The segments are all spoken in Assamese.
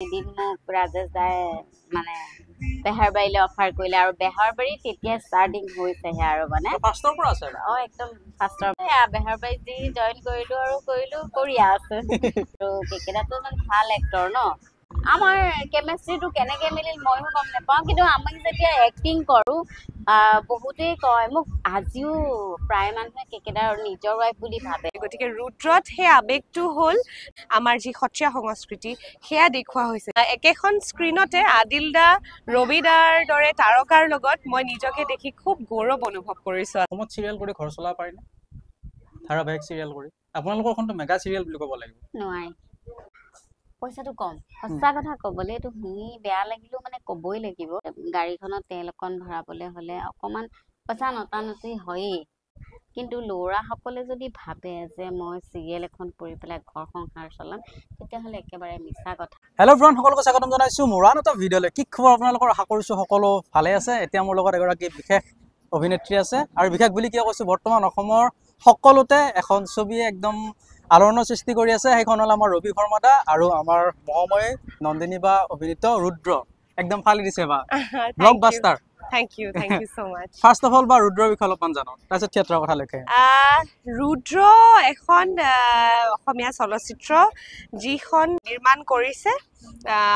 এদিন মোক ৰাজেশ দাই মানে বেহাৰবাৰীলৈ অফাৰ কৰিলে আৰু বেহাৰবাৰী তেতিয়া ষ্টাৰ্টিং হৈছেহে আৰু মানে ফাৰ্ষ্টৰ পৰা আছে একদম ফাৰ্ষ্টৰ বেহাৰবাৰীত যি জইন কৰিলো কৰি আছে আৰু কেকেটাতো ইমান ভাল এক্টৰ ন আমাৰ কেমেষ্ট্ৰিটো কেনেকে মিলিল মইও গম নাপাওঁ কিন্তু আমি যেতিয়া এক্টিং কৰো বহুতেই কয় মোক আজিও প্ৰায় মানুহে কেকেটাৰ নিজৰ ৱাইফ বুলি ভাবে গতিকে ৰুদ্ৰত সেই আবেগটো হ'ল আমাৰ যি সত্ৰীয়া সংস্কৃতি সেয়া দেখুওৱা হৈছে একেখন স্ক্ৰীণতে আদিল দা ৰবি দাৰ দৰে তাৰকাৰ লগত মই নিজকে দেখি খুব গৌৰৱ অনুভৱ কৰিছোঁ অসমত চিৰিয়েল কৰি ঘৰ চলাব পাৰিনে ধাৰাবাহিক চিৰিয়েল কৰি আপোনালোকৰখনতো মেগা চিৰিয়েল বুলি ক'ব লাগিব নোৱাৰি পইচাটো কম সঁচা কথা ক'বলৈ এইটো শুনি বেয়া লাগিলেও মানে ক'বই লাগিব গাড়ীখনত তেল অকণ ভৰাবলৈ হ'লে অকণমান পইচা নটানটি হয়েই কিন্তু ল'ৰাসকলে যদি ভাবে যে মই চিৰিয়েল এখন কৰি পেলাই ঘৰ সংসাৰ চলাম তেতিয়াহ'লে একেবাৰে মিছা কথা হেল্ল' ফ্ৰেণ্ড সকলোকে স্বাগতম জনাইছোঁ মোৰ আন এটা ভিডিঅ'লৈ কি খবৰ আপোনালোকৰ আশা কৰিছোঁ সকলো ভালে আছে এতিয়া মোৰ লগত এগৰাকী বিশেষ অভিনেত্ৰী আছে আৰু বিশেষ বুলি কিয় কৈছোঁ বৰ্তমান অসমৰ সকলোতে এখন ছবিয়ে একদম আলোড়নৰ সৃষ্টি কৰি আছে সেইখন হ'ল আমাৰ ৰবি শৰ্মা দা আৰু আমাৰ মহাময়ী নন্দিনী বা অভিনীত ৰুদ্ৰ একদম ফালি দিছে বা blockbuster Thank you so much. First of all, ba Rudra বিষয়ে অলপমান জানো তাৰপিছত থিয়েটাৰৰ কথা লৈকে ৰুদ্ৰ এখন অসমীয়া চলচ্চিত্ৰ যিখন নিৰ্মাণ কৰিছে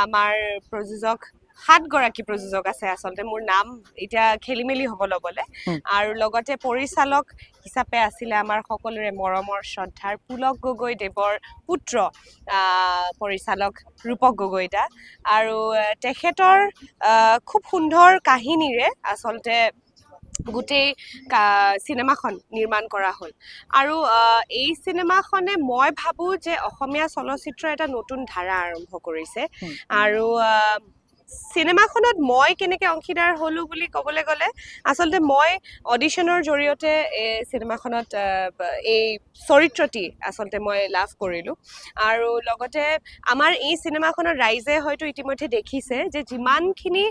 আমাৰ প্ৰযোজক 7 গৰাকী প্ৰযোজক আছে আচলতে মোৰ নাম এতিয়া খেলিমেলি হ'ব ল'বলে আৰু লগতে পৰিচালক হিচাপে আছিলে আমাৰ সকলোৰে মৰমৰ শ্ৰদ্ধাৰ পুলক গগৈ দেৱৰ পুত্ৰ পৰিচালক ৰূপক গগৈ দা আৰু তেখেতৰ খুব সুন্দৰ কাহিনীৰে আচলতে গোটেই চিনেমাখন নিৰ্মাণ কৰা হ'ল আৰু এই চিনেমাখনে মই ভাবোঁ যে অসমীয়া চলচ্চিত্ৰৰ এটা নতুন ধাৰা আৰম্ভ কৰিছে আৰু চিনেমাখনত মই কেনেকৈ অংশীদাৰ হ'লোঁ বুলি ক'বলৈ গ'লে আচলতে মই অডিশ্যনৰ জৰিয়তে এই চিনেমাখনত এই চৰিত্ৰটি আচলতে মই লাভ কৰিলোঁ আৰু লগতে আমাৰ এই চিনেমাখনত ৰাইজে হয়তো ইতিমধ্যে দেখিছে যে যিমানখিনি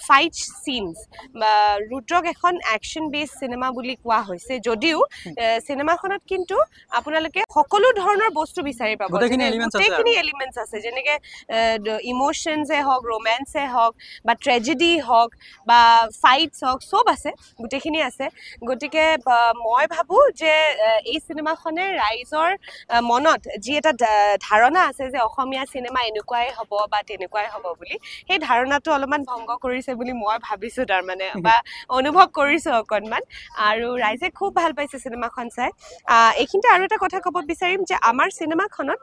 ফাইট চিনছ বা ৰুদ্ৰক এখন একশ্যন বেছ চিনেমা বুলি কোৱা হৈছে যদিও চিনেমাখনত কিন্তু আপোনালোকে সকলো ধৰণৰ বস্তু বিচাৰি পাব গোটেইখিনি এলিমেণ্টছ আছে যেনেকৈ ইম'শ্যনছে হওক ৰোমেন্স হওক বা ট্ৰেজেডি হওক বা ফাইটছ হওক চব আছে গোটেইখিনি আছে গতিকে মই ভাবোঁ যে এই চিনেমাখনে ৰাইজৰ মনত যি এটা ধাৰণা আছে যে অসমীয়া চিনেমা এনেকুৱাই হ'ব বা তেনেকুৱাই হ'ব বুলি সেই ধাৰণাটো অলপমান ভংগ কৰিছে বুলি মই ভাবিছোঁ তাৰমানে বা অনুভৱ কৰিছোঁ অকণমান আৰু ৰাইজে খুব ভাল পাইছে চিনেমাখন চাই এইখিনিতে আৰু এটা কথা ক'ব বিচাৰিম যে আমাৰ চিনেমাখনত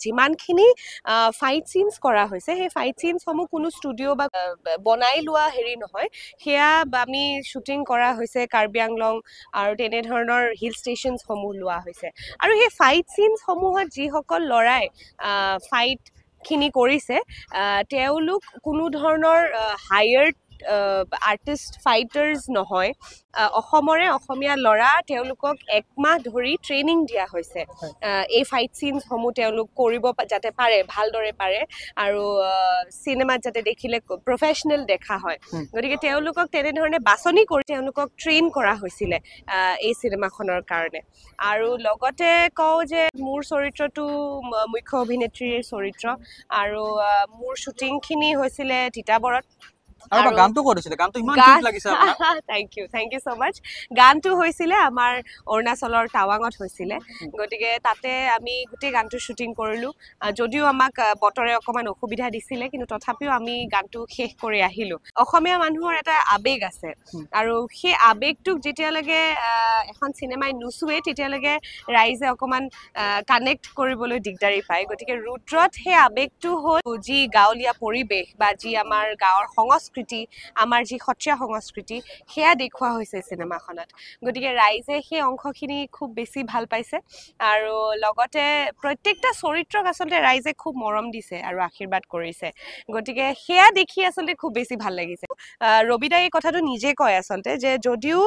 যিমানখিনি ফাইট চিনছ কৰা হৈছে সেই ফাইট চিনছসমূহ কোনো ষ্টুডিঅ' বা বনাই লোৱা হেৰি নহয় সেয়া আমি শ্বুটিং কৰা হৈছে কাৰ্বি আংলং আৰু তেনেধৰণৰ হিল ষ্টেচনছসমূহ লোৱা হৈছে আৰু সেই ফাইট চিনছসমূহত যিসকল ল'ৰাই ফাইটখিনি কৰিছে তেওঁলোক কোনো ধৰণৰ হায়াৰ্ড আৰ্টিষ্ট ফাইটাৰ্ছ নহয় অসমৰে অসমীয়া ল'ৰা তেওঁলোকক 1 মাহ ধৰি ট্ৰেইনিং দিয়া হৈছে এই ফাইট চিনছসমূহ তেওঁলোক কৰিব যাতে পাৰে ভালদৰে পাৰে আৰু চিনেমাত যাতে দেখিলে প্ৰফেশ্যনেল দেখা হয় গতিকে তেওঁলোকক তেনেধৰণে বাছনি কৰি তেওঁলোকক ট্ৰেইন কৰা হৈছিলে এই চিনেমাখনৰ কাৰণে আৰু লগতে কওঁ যে মোৰ চৰিত্ৰটো মুখ্য অভিনেত্ৰীৰ চৰিত্ৰ আৰু মোৰ শ্বুটিংখিনি হৈছিলে তিতাবৰত আৰু গানটো কৰিছিলে গানটো ইমান কিউট লাগিছে আপোনাক থ্যাংক ইউ সো মাচ গানটো হৈছিলে আমাৰ অৰুণাচলৰ টাৱাঙত হৈছিলে গতিকে তাতে আমি গোটেই গানটো শ্বুটিং কৰিলোঁ যদিও আমাক বতৰে অকণমান অসুবিধা দিছিলে কিন্তু তথাপিও আমি গানটো শেষ কৰি আহিলোঁ অসমীয়া মানুহৰ এটা আবেগ আছে আৰু সেই আবেগটোক যেতিয়ালৈকে এখন চিনেমাই নুচুৱে তেতিয়ালৈকে ৰাইজে অকণমান কানেক্ট কৰিবলৈ দিগদাৰি পায় গতিকে ৰুদ্ৰত সেই আবেগটো হ'ল যি গাঁৱলীয়া পৰিৱেশ বা যি আমাৰ গাঁৱৰ সংস্কৃতি আমাৰ যি সত্ৰীয়া সংস্কৃতি সেয়া দেখুওৱা হৈছে চিনেমাখনত গতিকে ৰাইজে সেই অংশখিনি খুব বেছি ভাল পাইছে আৰু লগতে প্ৰত্যেকটা চৰিত্ৰক আচলতে ৰাইজে খুব মৰম দিছে আৰু আশীৰ্বাদ কৰিছে গতিকে সেয়া দেখি আচলতে খুব বেছি ভাল লাগিছে ৰবিদাই এই কথাটো নিজে কয় আচলতে যে যদিও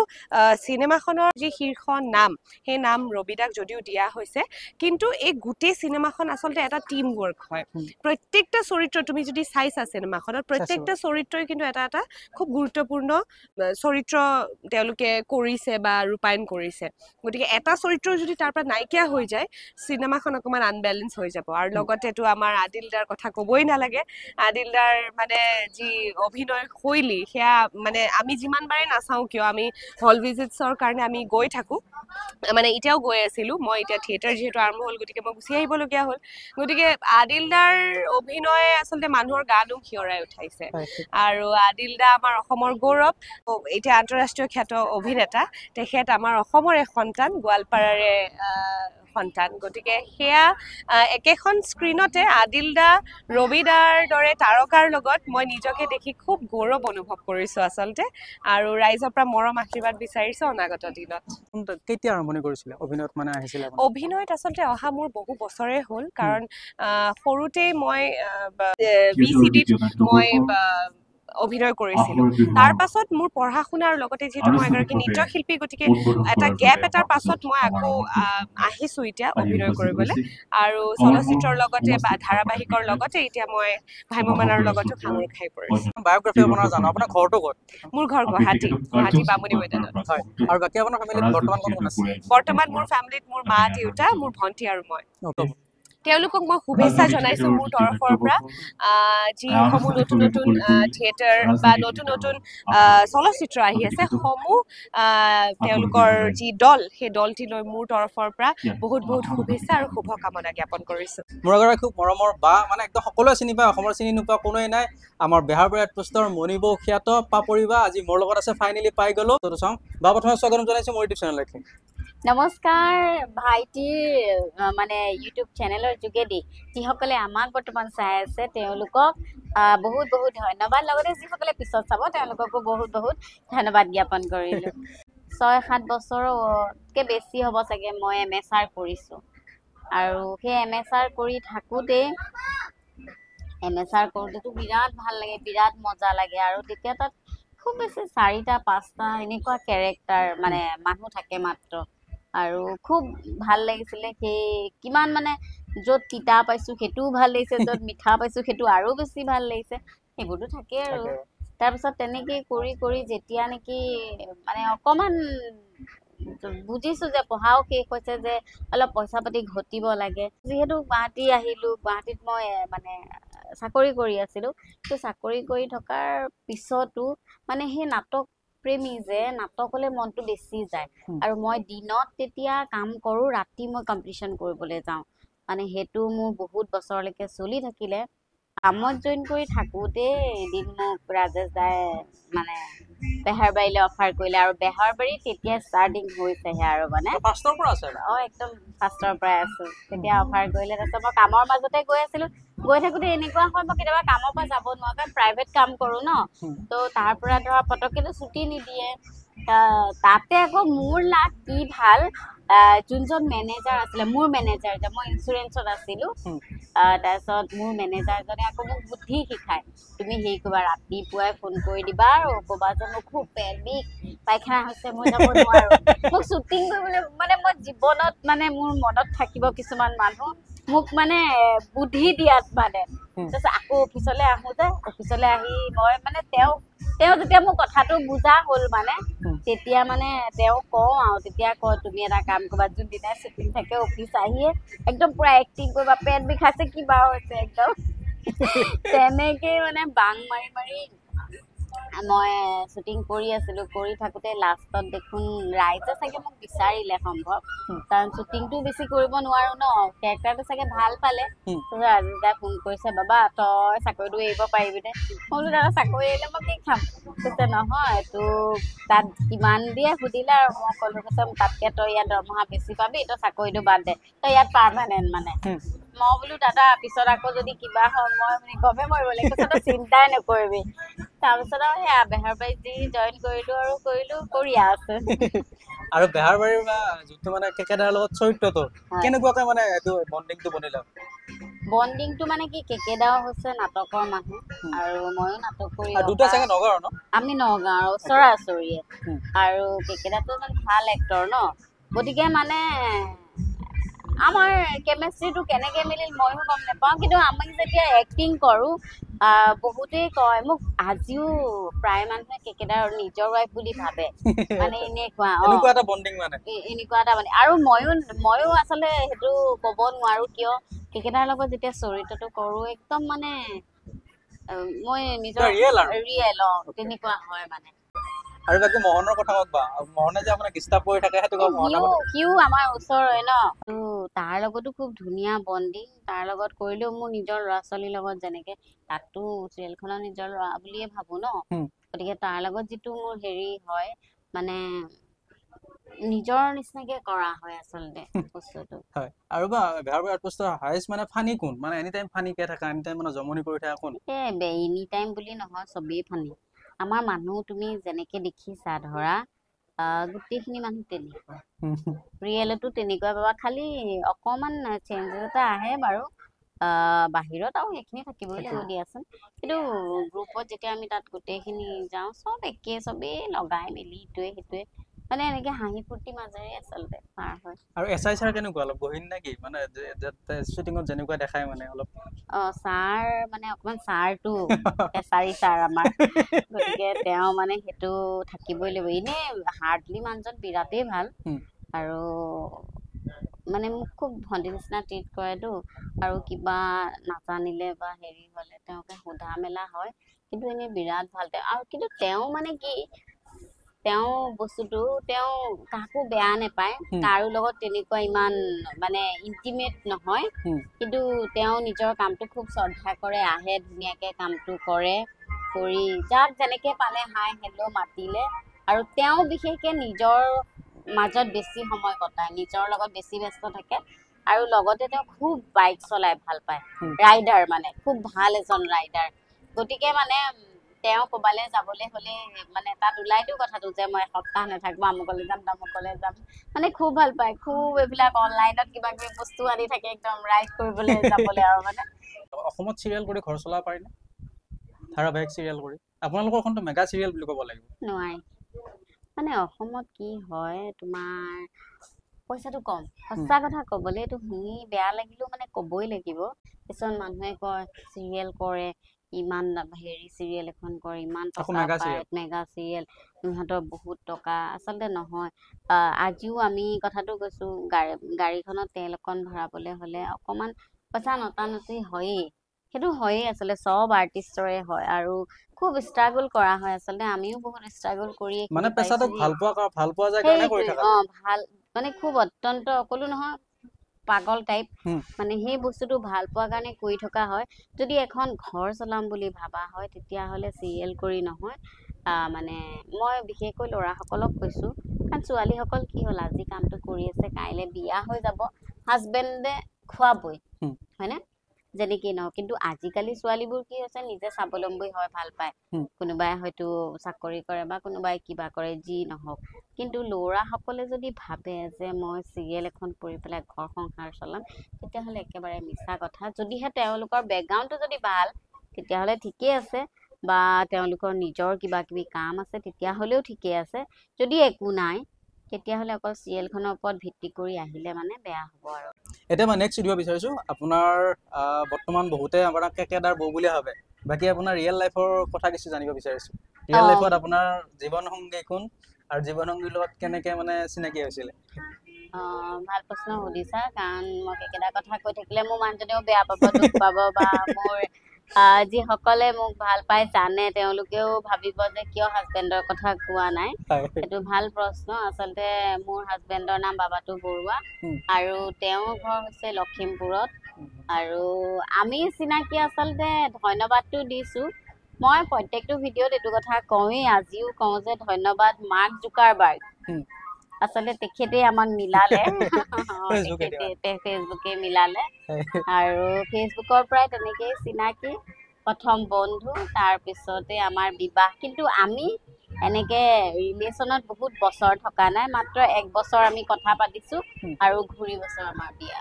চিনেমাখনৰ যি শীৰ্ষ নাম সেই নাম ৰবিদাক যদিও দিয়া হৈছে কিন্তু এই গোটেই চিনেমাখন আচলতে এটা টিম ৱৰ্ক হয় প্ৰত্যেকটা চৰিত্ৰ তুমি যদি চাইছা চিনেমাখনত প্ৰত্যেকটা চৰিত্ৰই কিন্তু এটা এটা খুব গুৰুত্বপূৰ্ণ চৰিত্ৰ তেওঁলোকে কৰিছে বা ৰূপায়ণ কৰিছে গতিকে এটা চৰিত্ৰ যদি তাৰ পৰা নাইকিয়া হৈ যায় সিনেমাখন অকমান আনবেলেন্স হৈ যাব আৰু লগতেটো আমাৰ আদিলদাৰ কথা ক'বই নালাগে আদিলদাৰ মানে যি অভিনয় শৈলী সেয়া মানে আমি যিমান বাৰে নাচাওঁ কিয় আমি হল ভিজিটছৰ কাৰণে আমি গৈ থাকোঁ মানে এতিয়াও গৈ আছিলোঁ মই এতিয়া থিয়েটাৰ যিহেতু আৰম্ভ হ'ল গতিকে মই গুচি আহিবলগীয়া হ'ল গতিকে আদিলদাৰ অভিনয় আচলতে মানুহৰ গানো শিয়ৰাই উঠাইছে আৰু আদিলদা আমাৰ অসমৰ গৌৰৱ এতিয়া আন্তঃৰাষ্ট্ৰীয় খ্যাত অভিনেতা তেখেত আমাৰ অসমৰে সন্তান গোৱালপাৰাৰে সন্তান গতিকে সেয়া একেখন স্ক্ৰীণতে আদিলদা ৰবিদাৰ দৰে তাৰকাৰ লগত মই নিজকে দেখি খুব গৌৰৱ অনুভৱ কৰিছোঁ আচলতে আৰু ৰাইজৰ পৰা মৰম আশীৰ্বাদ বিচাৰিছোঁ অনাগত দিনত কেতিয়া আৰম্ভণি কৰিছিলে অভিনয়ত মানে আহিছিলে অভিনয়ত আচলতে অহা মোৰ বহু বছৰে হ'ল কাৰণ সৰুতেই মই VCDত মই অভিনয় কৰিছিলোঁ তাৰ পাছত মোৰ পঢ়া শুনাৰ লগতে যিহেতু মই এগৰাকী নৃত্যশিল্পী গতিকে এটা গেপ এটাৰ পাছত মই আকৌ আহিছোঁ এতিয়া অভিনয় কৰিবলৈ আৰু চলচ্চিত্ৰৰ লগতে বা ধাৰাবাহিকৰ লগতে এতিয়া মই ভ্ৰাম্যমানৰ লগতো সাঙুৰ খাই পৰিছোঁ বায়োগ্ৰাফি আপোনাৰ জানো আপোনাৰ ঘৰটো ক'ত মোৰ ঘৰ গুৱাহাটী বামুণী মৈদানত হয় আৰু বাকী আপোনাৰ ফেমিলিত বৰ্তমান কোন কোন আছে বৰ্তমান মোৰ ফেমিলিত মোৰ মা দেউতা মোৰ ভণ্টি আৰু মই তেওঁলোকক মই শুভেচ্ছা জনাইছোঁ মোৰ তৰফৰ পৰা যিসমূহ নতুন নতুন থিয়েটাৰ বা নতুন নতুন চলচ্চিত্ৰ আহি আছে সমূহ তেওঁলোকৰ যি দল সেই দলটিলৈ মোৰ তৰফৰ পৰা বহুত বহুত শুভেচ্ছা আৰু শুভকামনা জ্ঞাপন কৰিছোঁ মোৰ এগৰাকী খুব মৰমৰ বা মানে একদম সকলোৱে চিনি পায় অসমৰ চিনি নোপোৱা কোনোৱে নাই আমাৰ বেহাৰবাৰী আউটপোষ্টৰ মণিবৌ খ্যাত পাপৰিবা আজি মোৰ লগত আছে ফাইনেলি পাই গ'লো তো চাওঁ বা প্ৰথমে স্বাগতম জনাইছোঁ মোৰ ইউটিউব চেনেললৈকে নমস্কাৰ ভাইটিৰ মানে ইউটিউব চেনেলৰ যোগেদি যিসকলে আমাক বৰ্তমান চাই আছে তেওঁলোকক বহুত বহুত ধন্যবাদ লগতে যিসকলে পিছত চাব তেওঁলোককো বহুত বহুত ধন্যবাদ জ্ঞাপন কৰিলোঁ 6-7 বছৰতকৈ বেছি হ'ব চাগে মই MSR কৰিছোঁ আৰু সেই MSR কৰি থাকোঁতে MSR কৰোঁতেতো বিৰাট ভাল লাগে বিৰাট মজা লাগে আৰু তেতিয়া তাত খুব বেছি 4-5টা এনেকুৱা কেৰেক্টাৰ মানে মানুহ থাকে মাত্ৰ আৰু খুব ভাল লাগিছিলে সেই কিমান মানে য'ত তিতা পাইছোঁ সেইটোও ভাল লাগিছে য'ত মিঠা পাইছোঁ সেইটো আৰু বেছি ভাল লাগিছে সেইবোৰতো থাকে আৰু তাৰপিছত তেনেকৈ কৰি কৰি যেতিয়া নেকি মানে অকণমান বুজিছোঁ যে পঢ়াও শেষ হৈছে যে অলপ পইচা পাতি ঘটিব লাগে যিহেতু গুৱাহাটী আহিলোঁ গুৱাহাটীত মই মানে চাকৰি কৰি আছিলোঁ সেই চাকৰি কৰি থকাৰ পিছতো মানে সেই নাটক প্ৰেমী যে নাটকলৈ মনটো বেছি যায় আৰু মই দিনত তেতিয়া কাম কৰোঁ ৰাতি মই কম্পিটিশ্যন কৰিবলৈ যাওঁ মানে সেইটো মোৰ বহুত বছৰলৈকে চলি থাকিলে কামত জইন কৰি থাকোঁতে এদিন মোক ৰাজেশ দাই মানে বেহাৰবাৰীলৈ অফাৰ কৰিলে আৰু বেহাৰবাৰী তেতিয়া ষ্টাৰ্টিং হৈছেহে আৰু মানে ফাৰ্ষ্টৰ পৰা আছে একদম ফাৰ্ষ্টৰ পৰাই আছোঁ তেতিয়া অফাৰ কৰিলে তাৰপিছত মই কামৰ মাজতে গৈ আছিলোঁ গৈ থাকোঁতে এনেকুৱা হয় মই কেতিয়াবা কামৰ পৰা যাব নোৱাৰো কাৰণ প্ৰাইভেট কাম কৰোঁ ন তো তাৰ পৰা ধৰা পটককেতো ছুটি নিদিয়ে তাতে আকৌ মোৰ লাভ কি ভাল যোনজন মেনেজাৰ আছিলে মোৰ মেনেজাৰ যে মই ইঞ্চুৰেঞ্চত আছিলোঁ তাৰপিছত মোৰ মেনেজাৰজনে আকৌ মোক বুদ্ধি শিকায় তুমি হেৰি কৰিবা ৰাতিপুৱাই ফোন কৰি দিবা আৰু ক'বা যে মোক খুব পেট বিষ পায়খানা হৈছে মই যাব নোৱাৰোঁ মোক শ্বুটিং কৰিবলৈ মানে মই জীৱনত মানে মোৰ মনত থাকিব কিছুমান মানুহ মোক মানে বুদ্ধি দিয়াত মানে তাৰপিছত আকৌ অফিচলৈ আহোঁ যে অফিচলৈ আহি মই মানে তেওঁ যেতিয়া মোৰ কথাটো বুজা হ'ল মানে তেতিয়া মানে তেওঁ কওঁ আৰু তেতিয়া কয় তুমি এটা কাম কৰিবা যোনদিনাই শ্বুটিং থাকে অফিচ আহিয়ে একদম পূৰা এক্টিং কৰিবা পেট বিষাইছে কিবা হৈছে একদম তেনেকেই মানে বাং মাৰি মাৰি মই শ্বুটিং কৰি আছিলোঁ কৰি থাকোঁতে লাষ্টত দেখোন ৰাইজে চাগে মোক বিচাৰিলে সম্ভৱ কাৰণ শ্বুটিংটো বেছি কৰিব নোৱাৰোঁ ন কেৰেক্টাৰটো চাগে ভাল পালে ৰাজেশ দাই ফোন কৰিছে বাবা তই চাকৰিটো এৰিব পাৰিবিনে মই বোলো দাদা চাকৰি এৰিলে মই কি খাম কৈছে নহয় তোক তাত কিমান দিয়ে সুধিলে আৰু মই ক'লোঁ কৈছে তাতকৈ তই ইয়াত দৰমহা বেছি পাবি তই চাকৰিটো বাদ দে তই ইয়াত পাৰ্মানেণ্ট মানে মই বোলো দাদা পিছত আকৌ যদি কিবা হয় মই গমে মৰিব লাগিব কৈছে তই চিন্তাই নকৰিবি তাৰপিছত আৰু সেয়া বেহাৰবাৰীত যি জইন কৰিলোঁ আৰু কৰিয়ে আছে আৰু বেহাৰবাৰীৰ বা যোনটো মানে কেকেদাৰ লগত চৰিত্ৰটো কেনেকুৱাকৈ মানে এইটো বণ্ডিংটো বনিলে বণ্ডিংটো মানে কি কেকেদাও হৈছে নাটকৰ মানুহ আৰু ময়ো নাটক কৰি দুটা চাগে নগাঁৱৰ ন আমি নগাঁৱৰ ওচৰা ওচৰিয়ে আৰু কেকেদাটো এজন ভাল এক্টৰ ন গতিকে মানে আমাৰ কেমেষ্ট্ৰিটো কেনেকৈ মিলিল ময়ো গম নাপাওঁ কিন্তু আমি যেতিয়া এক্টিং কৰোঁ বহুতেই কয় মোক আজিও প্ৰায় মানুহে কেকেটাৰ নিজৰ ৱাইফ বুলি ভাবে মানে এনেকুৱা এনেকুৱা এটা বন্ডিং মানে এনেকুৱা এটা মানে আৰু ময়ো আচলতে সেইটো ক'ব নোৱাৰো কিয় কেকেটাৰ লগত যেতিয়া চৰিত্ৰটো কৰো একদম মানে মই নিজৰ ৰিয়েল তেনেকুৱা হয় মানে আৰু বাকী মোহনৰ কথা কবা মোহনে যে আপোনাক ডিষ্টাৰ্ব কৰি থাকে সেইটো সিও আমাৰ ওচৰৰে ন তাৰ লগতো খুব ধুনীয়া বণ্ডিং তাৰ লগত কৰিলেও মোৰ নিজৰ ল'ৰা ছোৱালীৰ লগত যেনেকে তাতো চিৰিয়েলখনৰ নিজৰ ল'ৰা বুলিয়ে ভাবো ন গতিকে তাৰ লগত যিটো মোৰ হেৰি হয় মানে নিজৰ নিচিনাকে কৰা হয় আচলতে বস্তুটো হয় আৰু বা বেহাৰ আৰ্টিষ্টৰ হাইষ্ট মানে ফানি কোন মানে এনি টাইম ফানি কে থাকা এনি টাইম মানে জমনি কৰি থাকা কোন এনি টাইম বুলি নহয় চবেই ফানি আমাৰ মানুহ তুমি যেনেকে দেখিছা ধৰা গোটেইখিনি মানুহ তেনেকুৱা ৰিয়েলতো তেনেকুৱা পাবা খালি অকমান চেঞ্জেছ এটা আহে বাৰু বাহিৰত আৰু সেইখিনি থাকিবই লাগিব দিয়াচোন কিন্তু গ্ৰুপত যেতিয়া আমি তাত গোটেইখিনি যাওঁ চব একে চবেই লগাই মেলি ইটোৱে সিটোৱে মানে এনেকে হাঁহি ফূৰ্তি মাজেৰে আচলতে পাৰ হয় আৰু এছআই ছাৰ কেনেকুৱা অলপ গহীন নেকি মানে শ্বুটিঙত যেনেকুৱা দেখাই মানে অলপ ছাৰ মানে অকমান ছাৰটো এছাৰী ছাৰ আমাৰ গতিকে তেওঁ মানে সেইটো থাকিবই লাগিব এনেই হাৰ্ডলি মানুহজন বিৰাটেই ভাল আৰু মানে মোক খুব ভণ্টি নিচিনা ট্ৰিট কৰেতো আৰু কিবা নাজানিলে বা হেৰি হলে তেওঁকে সোধা মেলা হয় কিন্তু এনেই বিৰাট ভাল আৰু কিন্তু তেওঁ মানে কি তেওঁ বস্তুটো তেওঁ কাকো বেয়া নেপায় কাৰো লগত তেনেকুৱা ইমান মানে ইণ্টিমেট নহয় কিন্তু তেওঁ নিজৰ কামটো খুব শ্ৰদ্ধা কৰে আহে ধুনীয়াকে কামটো কৰে কৰি যাক যেনেকে পালে হাই হেল্ল' মাতিলে আৰু তেওঁ বিশেষকে নিজৰ মাজত বেছি সময় কটায় নিজৰ লগত বেছি ব্যস্ত থাকে আৰু লগতে তেওঁ খুব বাইক চলাই ভাল পায় ৰাইডাৰ মানে খুব ভাল এজন ৰাইডাৰ গতিকে মানে তেওঁ ক'বালৈ যাবলৈ হলে মানে তাত ওলাইতো কথাটো যে মই এসপ্তাহ নাথাকো আমুকলে যাম তামুকলে যাম মানে খুব ভাল পায় খুব এইবিলাক অনলাইনত কিবা কিবি বস্তু আনি থাকে একদম ৰাইড কৰিবলৈ যাবলৈ আৰু মানে অসমত চিৰিয়েল কৰি ঘৰ চলাব পাৰিনে ধাৰাবাহিক চিৰিয়েল কৰি আপোনালোকৰখনতো মেগা চিৰিয়েল বুলি ক'ব লাগিব নোৱাৰি মানে অসমত কি হয় তোমাৰ পইচাটো কম সঁচা কথা ক'বলৈ এইটো শুনি বেয়া লাগিলেও মানে ক'বই লাগিব কিছুমান মানুহে কয় চিৰিয়েল কৰে ইমান হেৰি চিৰিয়েল এখন কৰে ইমান টকা পায় মেগা চিৰিয়েল সিহঁতৰ বহুত টকা আচলতে নহয় আজিও আমি কথাটো কৈছো গাড়ীখনত তেল অকণ ভৰাবলৈ হলে অকমান পইচা নটানটি হয়েই সেইটো হয়েই আচলতে চব আৰ্টিষ্টৰে হয় আৰু খুব ষ্ট্ৰাগল কৰা হয় আচলতে আমিও বহুত ষ্ট্ৰাগল কৰি মানে পেছাটো ভাল পোৱা যায় কাৰণে কৰি থাকা ভাল মানে খুব অত্যন্ত অকলো নহয় পাগল টাইপ মানে সেই বস্তুটো ভাল পোৱা কাৰণে কৰি থকা হয় যদি এখন ঘৰ চলাম বুলি ভাবা হয় তেতিয়াহ'লে চিৰিয়েল কৰি নহয় মানে মই বিশেষকৈ ল'ৰাসকলক কৈছো কাৰণ ছোৱালীসকল কি হ'ল আজি কামটো কৰি আছে কাইলৈ বিয়া হৈ যাব হাজবেণ্ডে খোৱাবই হয়নে যেনেকেই নহওক কিন্তু আজিকালি ছোৱালীবোৰ কি হৈছে নিজে স্বাৱলম্বী হয় ভাল পায় কোনোবাই হয়তো চাকৰি কৰে বা কোনোবাই কিবা কৰে যি নহওক কিন্তু ল'ৰাসকলে যদি ভাবে যে মই চিৰিয়েল এখন কৰি পেলাই ঘৰ সংসাৰ চলাম তেতিয়াহ'লে একেবাৰে মিছা কথা যদিহে তেওঁলোকৰ বেকগ্ৰাউণ্ডটো যদি ভাল তেতিয়াহ'লে ঠিকেই আছে বা তেওঁলোকৰ নিজৰ কিবা কিবি কাম আছে তেতিয়াহ'লেও ঠিকেই আছে যদি একো নাই তেতিয়াহ'লে অকল চিৰিয়েলখনৰ ওপৰত ভিত্তি কৰি আহিলে মানে বেয়া হ'ব আৰু এতিয়া মই নেক্সট সুধিব বিচাৰিছো আপোনাৰ বৰ্তমান বহুতে আপোনাক কেকেদাৰ বৌ বুলি ভাবে বাকী আপোনাৰ ৰিয়েল লাইফৰ কথা কিছু জানিব বিচাৰিছো ৰিয়েল লাইফত আপোনাৰ জীৱন সংগী কোন আৰু জীৱন সংগীৰ লগত কেনেকে মানে চিনাকি হৈছিলে ভাল প্ৰশ্ন সুধিছা কাৰণ মই কেকেদাৰ কথা কৈ থাকিলে মোৰ মানুহজনেও বেয়া পাব দুখ পাব বা মোৰ যিসকলে মোক ভাল পাই জানে তেওঁলোকেও ভাবিব যে কিয় হাজবেণ্ডৰ কথা কোৱা নাই এইটো ভাল প্ৰশ্ন আচলতে মোৰ হাজবেণ্ডৰ নাম বাবাতু বৰুৱা আৰু তেওঁৰ ঘৰ হৈছে লখিমপুৰত আৰু আমি চিনাকি আচলতে ধন্যবাদটো দিছো মই প্ৰত্যেকটো ভিডিঅ'ত এইটো কথা কওঁৱেই আজিও কওঁ যে ধন্যবাদ মাৰ্ক জুকাৰবাৰ্গ আচলতে তেখেতে আমাক মিলালে ফেচবুকে মিলালে আৰু ফেচবুকৰ পৰাই তেনেকেই চিনাকি প্ৰথম বন্ধু তাৰপিছতে আমাৰ বিবাহ কিন্তু আমি এনেকে ৰিলেশ্যনত বহুত বছৰ থকা নাই মাত্ৰ 1 বছৰ আমি কথা পাতিছো আৰু ঘূৰি বছৰ আমাৰ বিয়া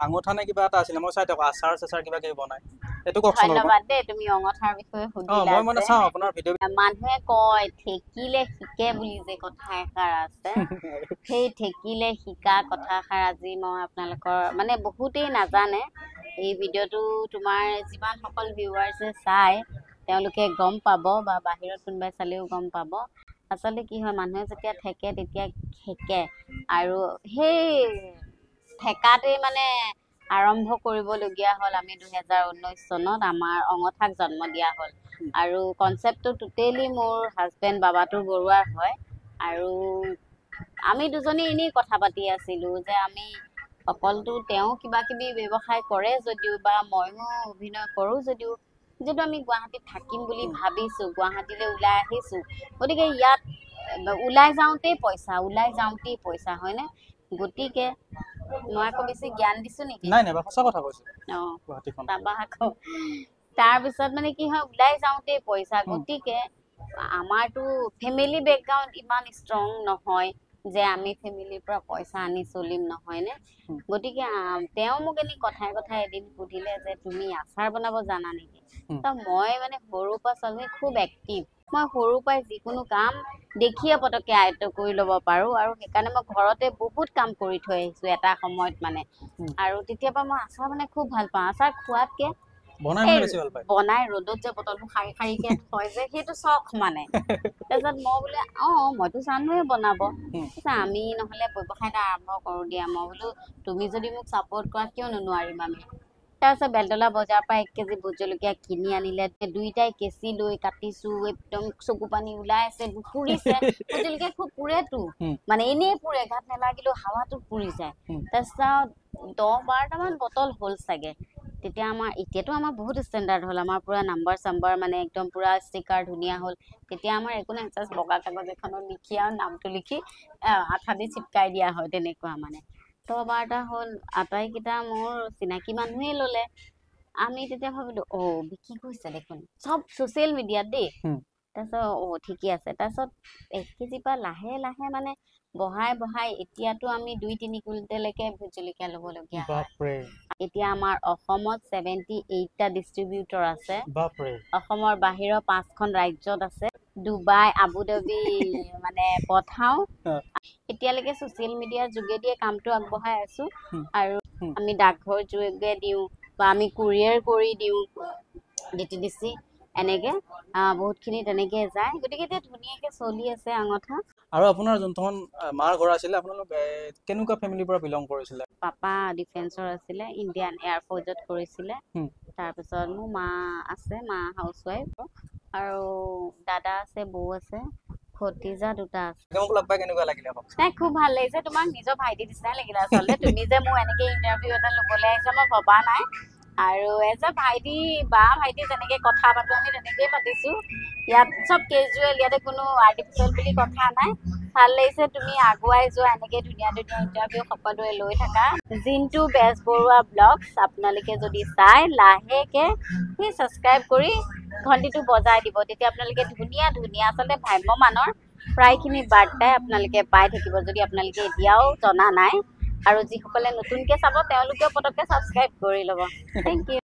আঙঠা নে কিবা এটা আছিল মই চাই থাকো আচাৰ চাচাৰ কিবা কিবি বনাই এটো কওকচোন ধন্যবাদ দে তুমি অঙঠাৰ বিষয়ে সুধিলা মই মানে চাও আপোনাৰ ভিডিও মানুহে কয় ঠেকিলে শিকে বুলি যে কথা এষাৰ আছে সেই ঠেকিলে শিকা কথাষাৰ আজি মই আপোনালোকৰ মানে বহুতেই নাজানে এই ভিডিঅ'টো তোমাৰ যিমান সকল ভিউৱাৰ্ছে চাই তেওঁলোকে গম পাব বা বাহিৰত কোনোবাই চালেও গম পাব আচলতে কি হয় মানুহে যেতিয়া ঠেকে তেতিয়া খেকে আৰু সেই ঠেকাতেই মানে আৰম্ভ কৰিবলগীয়া হ'ল আমি 2019 চনত আমাৰ অঙঠাক জন্ম দিয়া হ'ল আৰু কনচেপ্টটো টোটেলি মোৰ হাজবেণ্ড বাবাটোৰ বৰুৱাৰ হয় আৰু আমি দুজনী এনেই কথা পাতি আছিলোঁ যে আমি অকলটো তেওঁ কিবা কিবি ব্যৱসায় কৰে যদিও বা ময়ো অভিনয় কৰোঁ যদিও যিহেতু আমি গুৱাহাটীত থাকিম বুলি ভাবিছোঁ গুৱাহাটীলৈ ওলাই আহিছোঁ গতিকে ইয়াত ওলাই যাওঁতেই পইচা হয়নে গতিকে মই আকৌ বেছি জ্ঞান দিছোঁ নেকি নাই নাই সঁচা কথা কৈছোঁ অঁ গুৱাহাটীখন তাৰপৰা আকৌ তাৰপিছত মানে কি হয় ওলাই যাওঁতেই পইচা গতিকে আমাৰতো ফেমিলি বেকগ্ৰাউণ্ড ইমান ষ্ট্ৰং নহয় যে আমি ফেমিলিৰ পৰা পইচা আনি চলিম নহয়নে গতিকে তেওঁ মোক এনে কথাই এদিন সুধিলে যে তুমি আচাৰ বনাব জানা নেকি মই মানে সৰুৰ পৰা ছোৱালী খুব এক্টিভ মই সৰুৰ পৰাই যিকোনো কাম দেখিয়ে পটককৈ আয়ত্ব কৰি ল'ব পাৰোঁ আৰু সেইকাৰণে মই ঘৰতে বহুত কাম কৰি থৈ আহিছোঁ এটা সময়ত মানে আৰু তেতিয়াৰ পৰা মই আচাৰ বনাই খুব ভাল পাওঁ আচাৰ খোৱাতকৈ বনাই ৰ'দত যে বটলবোৰ শাৰীকে থয় যে সেইটো চখ মানে তাৰপিছত মই বোলে মইতো জানোৱে বনাব আমি নহ'লে ব্যৱসায় এটা আৰম্ভ কৰোঁ দিয়া মই বোলো তুমি যদি মোক ছাপোৰ্ট কৰা কিয় নোৱাৰিম আমি তাৰপিছত বেলতলা বজাৰৰ পৰা 1 কেজি ভোট জলকীয়া কিনি আনিলে দুইটাই কেঁচি লৈ কাটিছোঁ একদম চকু পানী ওলাই আছে পুৰিছে ভোট জলকীয়া খুব পুৰেতো মানে এনেই পুৰে গাত নেলাগিলেও হাৱাটো পুৰি যায় তাৰপিছত 10-12টামান বটল হ'ল চাগে তেতিয়া এতিয়াতো আমাৰ বহুত ষ্টেণ্ডাৰ্ড হ'ল আমাৰ পুৰা নাম্বাৰ চাম্বাৰ মানে একদম পুৰা ষ্টিকাৰ ধুনীয়া হ'ল তেতিয়া আমাৰ একো নাই জাষ্ট বগা কাগজ এখনত লিখি আৰু নামটো লিখি আঠা দি চিপকাই দিয়া হয় তেনেকুৱা মানে 10-12টা হ'ল আটাইকেইটা মোৰ চিনাকি মানুহেই ল'লে আমি তেতিয়া ভাবিলোঁ বিক্ৰী কৰিছে দেখোন চব ছ'চিয়েল মিডিয়াত দেই তাৰপিছত ঠিকে আছে তাৰপিছত 1 কেজিৰ পৰা লাহে লাহে মানে বঢ়াই এতিয়াতো আমি 2-3 কুইণ্টেললৈকে ভোট জলকীয়া ল'বলগীয়া হয় এতিয়া আমাৰ অসমত 78টা ডিষ্ট্ৰিবিউটৰ আছে অসমৰ বাহিৰৰ 5খন ৰাজ্যত আছে ডুবাই আবুধাবি মানে পঠাওঁ এতিয়ালৈকে ছ'চিয়েল মিডিয়াৰ যোগেদিয়ে কামটো আগবঢ়াই আছোঁ আৰু আমি ডাকঘৰ যোগে দিওঁ বা আমি কুৰিয়াৰ কৰি দিওঁ DTDC এনেকৈ বহুতখিনি তেনেকৈ যায় গতিকে এতিয়া ধুনীয়াকৈ চলি আছে আঙঠা আৰু আপোনাৰ যোনখন মাৰ ঘৰ আছিলে আপোনালোক কেনেকুৱা ফেমিলিৰ পৰা বিলং কৰিছিলে পাপা ডিফেন্সৰ আছিলে ইণ্ডিয়ান এয়াৰফ'ৰ্চত কৰিছিলে তাৰপিছত মোৰ মা আছে মা হাউচৱাইফ আৰু দাদা আছে বৌ আছে ভতিজা 2টা আছে নাই খুব ভাল লাগিছে তোমাক নিজৰ ভাইটি নিচিনাই লাগিলে আচলতে তুমি যে মোৰ এনেকৈ ইণ্টাৰভিউ এটা ল'বলৈ আহিছা মই ভবা নাই আৰু এজ এ ভাইটি যেনেকৈ কথা পাতোঁ আমি তেনেকৈয়ে পাতিছোঁ ইয়াত চব কেজুৱেল ইয়াতে কোনো আৰ্টিফিচিয়েল বুলি কথা নাই ভাল লাগিছে তুমি আগুৱাই যোৱা এনেকৈ ধুনীয়া ইণ্টাৰভিউ সকলোৱে লৈ থাকা জিন্তু বেজবৰুৱা ব্লগছ আপোনালোকে যদি চাই লাহেকৈ সেই ছাবস্ক্ৰাইব কৰি ঘণ্টিটো বজাই দিব তেতিয়া আপোনালোকে ধুনীয়া আচলতে ভ্ৰাম্যমানৰ প্ৰায়খিনি বাৰ্তাই আপোনালোকে পাই থাকিব যদি আপোনালোকে এতিয়াও জনা নাই আৰু যিসকলে নতুনকৈ চাব তেওঁলোকেও পটককৈ ছাবস্ক্ৰাইব কৰি ল'ব থেংক ইউ